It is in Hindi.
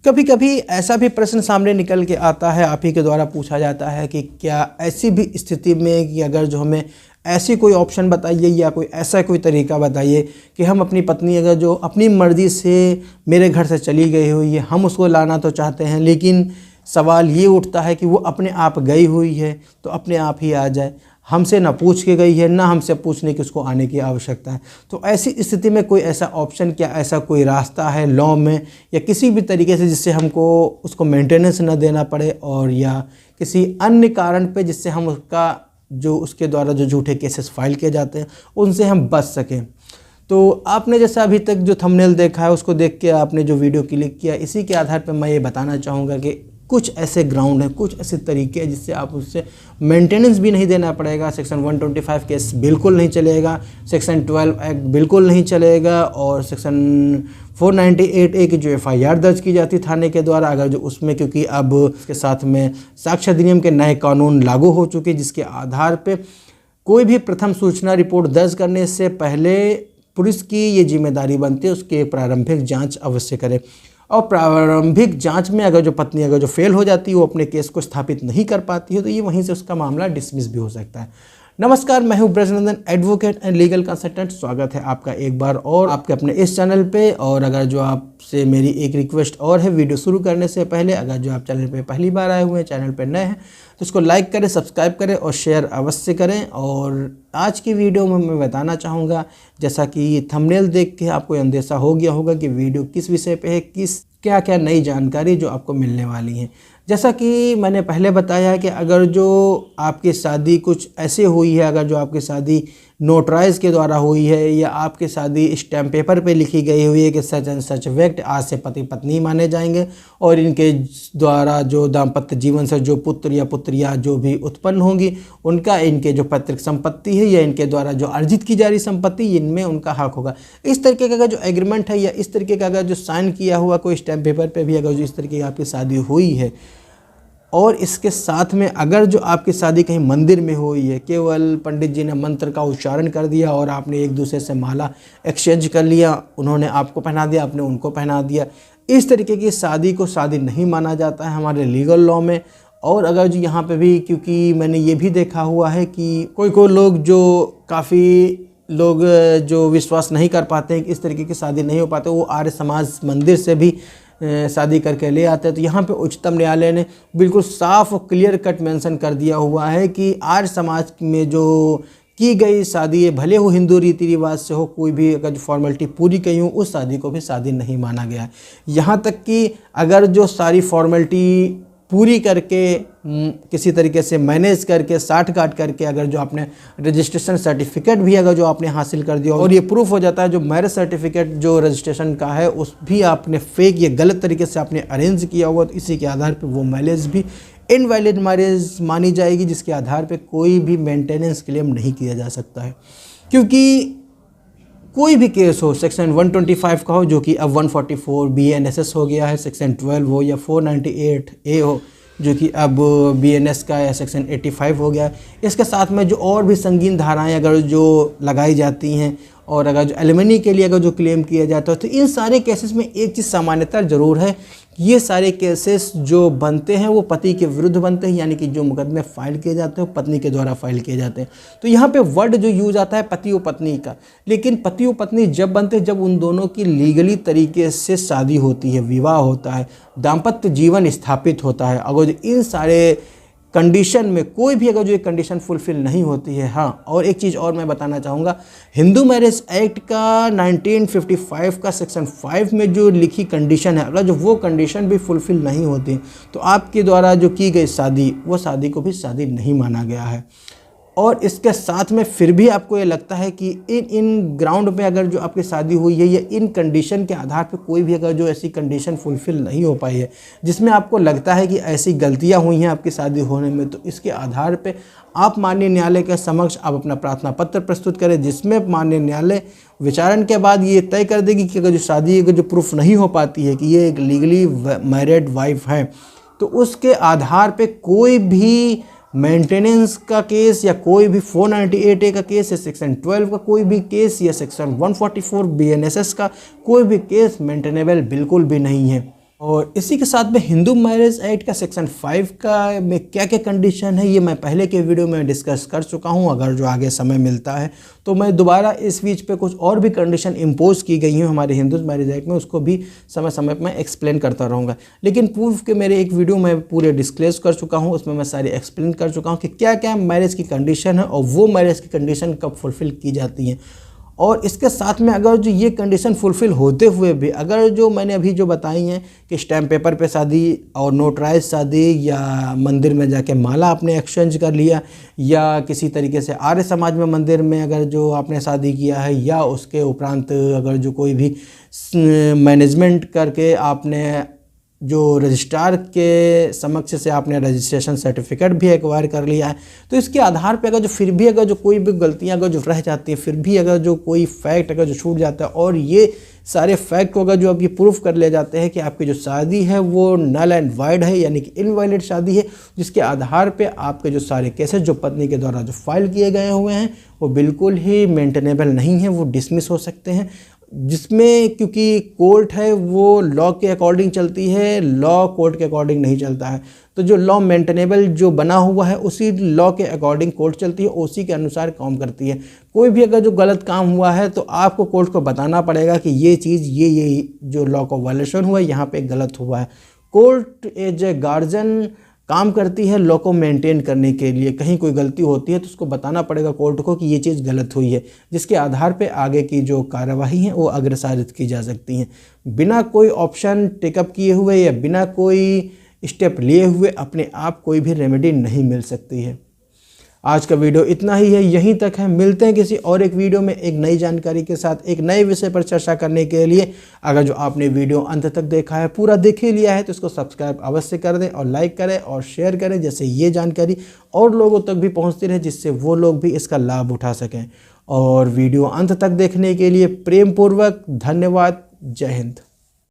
कभी कभी ऐसा भी प्रश्न सामने निकल के आता है, आप ही के द्वारा पूछा जाता है कि क्या ऐसी भी स्थिति में कि अगर जो हमें ऐसी कोई ऑप्शन बताइए या कोई ऐसा कोई तरीका बताइए कि हम अपनी पत्नी अगर जो अपनी मर्ज़ी से मेरे घर से चली गई हुई है, हम उसको लाना तो चाहते हैं, लेकिन सवाल ये उठता है कि वो अपने आप गई हुई है तो अपने आप ही आ जाए, हमसे ना पूछ के गई है, ना हमसे पूछने की उसको आने की आवश्यकता है। तो ऐसी स्थिति में कोई ऐसा ऑप्शन, क्या ऐसा कोई रास्ता है लॉ में या किसी भी तरीके से जिससे हमको उसको मेंटेनेंस ना देना पड़े, और या किसी अन्य कारण पे जिससे हम उसका जो उसके द्वारा जो झूठे केसेस फाइल किए जाते हैं उनसे हम बच सकें। तो आपने जैसा अभी तक जो थंबनेल देखा है उसको देख के आपने जो वीडियो क्लिक किया, इसी के आधार पर मैं ये बताना चाहूँगा कि कुछ ऐसे ग्राउंड हैं, कुछ ऐसे तरीके हैं जिससे आप उससे मेंटेनेंस भी नहीं देना पड़ेगा। सेक्शन 125 केस बिल्कुल नहीं चलेगा, सेक्शन 12 एक्ट बिल्कुल नहीं चलेगा, और सेक्शन 498A की जो FIR दर्ज की जाती थाने के द्वारा, अगर जो उसमें, क्योंकि अब उसके साथ में साक्ष्य अधिनियम के नए कानून लागू हो चुके जिसके आधार पर कोई भी प्रथम सूचना रिपोर्ट दर्ज करने से पहले पुलिस की ये जिम्मेदारी बनती है उसकी प्रारंभिक जाँच अवश्य करे। और प्रारंभिक जांच में अगर जो पत्नी अगर जो फेल हो जाती है, वो अपने केस को स्थापित नहीं कर पाती है, तो ये वहीं से उसका मामला डिसमिस भी हो सकता है। नमस्कार, मैं हूं Brajnandan, advocate and legal consultant. स्वागत है आपका एक बार और आपके अपने इस चैनल पे। और अगर जो आपसे मेरी एक रिक्वेस्ट और है, वीडियो शुरू करने से पहले अगर जो आप चैनल पे पहली बार आए हुए हैं, चैनल पे नए हैं, तो इसको लाइक करें, सब्सक्राइब करें और शेयर अवश्य करें। और आज की वीडियो में मैं बताना चाहूँगा, जैसा कि थंबनेल देख के आपको अंदेशा हो गया होगा कि वीडियो किस विषय पे है, क्या क्या नई जानकारी जो आपको मिलने वाली है। जैसा कि मैंने पहले बताया कि अगर जो आपकी शादी कुछ ऐसे हुई है, अगर जो आपकी शादी नोटराइज के द्वारा हुई है या आपकी शादी स्टैम्प पेपर पे लिखी गई हुई है कि सच एंड सच व्यक्ति आज से पति पत्नी माने जाएंगे, और इनके द्वारा जो दाम्पत्य जीवन से जो पुत्र या पुत्रियाँ जो भी उत्पन्न होंगी उनका इनके जो पैतृक संपत्ति है या इनके द्वारा जो अर्जित की जा रही संपत्ति, इनमें उनका हक होगा। इस तरीके का अगर जो एग्रीमेंट है या इस तरीके का अगर जो साइन किया हुआ कोई स्टैम्प पेपर पे भी अगर जो इस तरीके की आपकी शादी हुई है, और इसके साथ में अगर जो आपकी शादी कहीं मंदिर में हुई है, केवल पंडित जी ने मंत्र का उच्चारण कर दिया और आपने एक दूसरे से माला एक्सचेंज कर लिया, उन्होंने आपको पहना दिया, आपने उनको पहना दिया, इस तरीके की शादी को शादी नहीं माना जाता है हमारे लीगल लॉ में। और अगर जो यहाँ पे भी, क्योंकि मैंने ये भी देखा हुआ है कि कोई लोग जो काफ़ी लोग जो विश्वास नहीं कर पाते हैं कि इस तरीके की शादी नहीं हो पाते, वो आर्य समाज मंदिर से भी शादी करके ले आते हैं। तो यहाँ पे उच्चतम न्यायालय ने बिल्कुल साफ और क्लियर कट मेंशन कर दिया हुआ है कि आर्य समाज में जो की गई शादी है, भले वो हिंदू रीति रिवाज से हो, कोई भी अगर जो फॉर्मेलिटी पूरी की हो, उस शादी को भी शादी नहीं माना गया है। यहाँ तक कि अगर जो सारी फॉर्मेलिटी पूरी करके किसी तरीके से मैनेज करके साठ काट करके अगर जो आपने रजिस्ट्रेशन सर्टिफिकेट भी अगर जो आपने हासिल कर दिया और ये प्रूफ हो जाता है जो मैरिज सर्टिफिकेट जो रजिस्ट्रेशन का है उस भी आपने फेक या गलत तरीके से आपने अरेंज किया हुआ, तो इसी के आधार पे वो मैरिज भी इनवैलिड मैरिज मानी जाएगी, जिसके आधार पे कोई भी मेंटेनेंस क्लेम नहीं किया जा सकता है। क्योंकि कोई भी केस हो, सेक्शन 125 का हो जो कि अब 144 BNSS हो गया है, सेक्शन 12 हो या 498A हो जो कि अब BNS का या सेक्शन 85 हो गया है, इसके साथ में जो और भी संगीन धाराएं अगर जो लगाई जाती हैं और अगर जो एलिमनी के लिए अगर जो क्लेम किया जाता है, तो इन सारे केसेस में एक चीज़ सामान्यता ज़रूर है, ये सारे केसेस जो बनते हैं वो पति के विरुद्ध बनते हैं, यानी कि जो मुकदमे फाइल किए जाते हैं वो पत्नी के द्वारा फाइल किए जाते हैं। तो यहाँ पे वर्ड जो यूज आता है पति और पत्नी का, लेकिन पति और पत्नी जब बनते हैं जब उन दोनों की लीगली तरीके से शादी होती है, विवाह होता है, दाम्पत्य जीवन स्थापित होता है। अगर इन सारे कंडीशन में कोई भी अगर जो एक कंडीशन फुलफिल नहीं होती है, हाँ, और एक चीज़ और मैं बताना चाहूँगा, हिंदू मैरिज एक्ट का 1955 का सेक्शन 5 में जो लिखी कंडीशन है, अगर जो वो कंडीशन भी फुलफिल नहीं होती तो आपके द्वारा जो की गई शादी, वो शादी को भी शादी नहीं माना गया है। और इसके साथ में फिर भी आपको ये लगता है कि इन ग्राउंड पे अगर जो आपकी शादी हुई है या इन कंडीशन के आधार पे कोई भी अगर जो ऐसी कंडीशन फुलफिल नहीं हो पाई है जिसमें आपको लगता है कि ऐसी गलतियां हुई हैं आपकी शादी होने में, तो इसके आधार पे आप माननीय न्यायालय के समक्ष आप अपना प्रार्थना पत्र प्रस्तुत करें, जिसमें माननीय न्यायालय विचारण के बाद ये तय कर देगी कि अगर जो शादी अगर जो प्रूफ नहीं हो पाती है कि ये एक लीगली मैरिड वाइफ है, तो उसके आधार पर कोई भी मेंटेनेंस का केस या कोई भी 498A का केस या सेक्शन 12 का कोई भी केस या सेक्शन 144 BNSS का कोई भी केस मेंटेनेबल बिल्कुल भी नहीं है। और इसी के साथ में हिंदू मैरिज एक्ट का सेक्शन 5 का में क्या क्या कंडीशन है ये मैं पहले के वीडियो में डिस्कस कर चुका हूं। अगर जो आगे समय मिलता है तो मैं दोबारा इस बीच पे कुछ और भी कंडीशन इम्पोज की गई हैं हमारे हिंदू मैरिज एक्ट में, उसको भी समय समय पर मैं एक्सप्लेन करता रहूँगा। लेकिन पूर्व के मेरे एक वीडियो में पूरे डिस्क्लोज कर चुका हूँ, उसमें मैं सारी एक्सप्लेन कर चुका हूँ कि क्या क्या मैरिज की कंडीशन है और वो मैरिज की कंडीशन कब फुलफ़िल की जाती हैं। और इसके साथ में अगर जो ये कंडीशन फुलफ़िल होते हुए भी अगर जो मैंने अभी जो बताई हैं कि स्टैम्प पेपर पे शादी और नोटराइज शादी या मंदिर में जाके माला आपने एक्सचेंज कर लिया या किसी तरीके से आर्य समाज में मंदिर में अगर जो आपने शादी किया है या उसके उपरांत अगर जो कोई भी मैनेजमेंट करके आपने जो रजिस्ट्रार के समक्ष से आपने रजिस्ट्रेशन सर्टिफिकेट भी एक्वायर कर लिया है, तो इसके आधार पे अगर जो फिर भी अगर जो कोई भी गलतियां अगर जो रह जाती है, फिर भी अगर जो कोई फैक्ट अगर जो छूट जाता है और ये सारे फैक्ट को अगर जो अब ये प्रूफ कर ले जाते हैं कि आपकी जो शादी है वो नल एंड वाइड है यानी कि इनवैलिड शादी है, जिसके आधार पे आपके जो सारे केसेस जो पत्नी के द्वारा जो फाइल किए गए हुए हैं वो बिल्कुल ही मेंटेनेबल नहीं है, वो डिसमिस हो सकते हैं। जिसमें क्योंकि कोर्ट है वो लॉ के अकॉर्डिंग चलती है, लॉ कोर्ट के अकॉर्डिंग नहीं चलता है, तो जो लॉ मेंटेनेबल जो बना हुआ है उसी लॉ के अकॉर्डिंग कोर्ट चलती है, उसी के अनुसार काम करती है। कोई भी अगर जो गलत काम हुआ है तो आपको कोर्ट को बताना पड़ेगा कि ये चीज़ ये जो लॉ का वायलेशन हुआ है यहाँ पे गलत हुआ है। कोर्ट एज ए गार्जियन काम करती है लॉ को मेंटेन करने के लिए, कहीं कोई गलती होती है तो उसको बताना पड़ेगा कोर्ट को कि ये चीज़ गलत हुई है, जिसके आधार पे आगे की जो कार्यवाही है वो अग्रसारित की जा सकती हैं। बिना कोई ऑप्शन टेकअप किए हुए या बिना कोई स्टेप लिए हुए अपने आप कोई भी रेमेडी नहीं मिल सकती है। आज का वीडियो इतना ही है, यहीं तक है। मिलते हैं किसी और एक वीडियो में एक नई जानकारी के साथ, एक नए विषय पर चर्चा करने के लिए। अगर जो आपने वीडियो अंत तक देखा है, पूरा देख ही लिया है, तो इसको सब्सक्राइब अवश्य कर दें और लाइक करें और शेयर करें, जैसे ये जानकारी और लोगों तक भी पहुंचती रहे, जिससे वो लोग भी इसका लाभ उठा सकें। और वीडियो अंत तक देखने के लिए प्रेम पूर्वक धन्यवाद। जय हिंद।